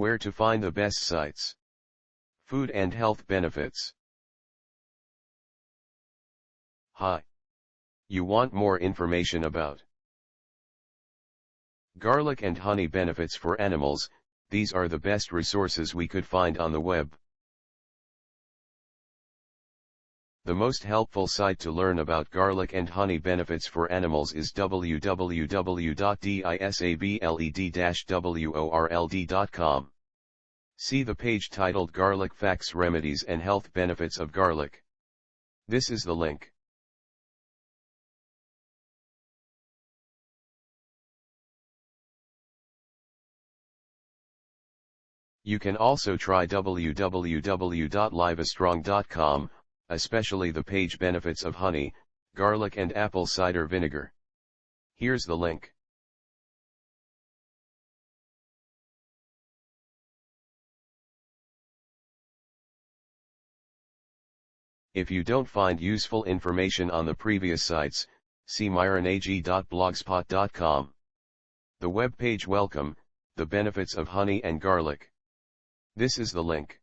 Where to find the best sites. Food and health benefits. Hi. You want more information about garlic and honey benefits for animals? These are the best resources we could find on the web. The most helpful site to learn about garlic and honey benefits for animals is www.disabled-world.com. See the page titled Garlic Facts, Remedies and Health Benefits of Garlic. This is the link. You can also try www.livestrong.com, especially the page Benefits of Honey, Garlic and Apple Cider Vinegar. Here's the link. If you don't find useful information on the previous sites, see myronag.blogspot.com. The web page Welcome, the benefits of honey and garlic. This is the link.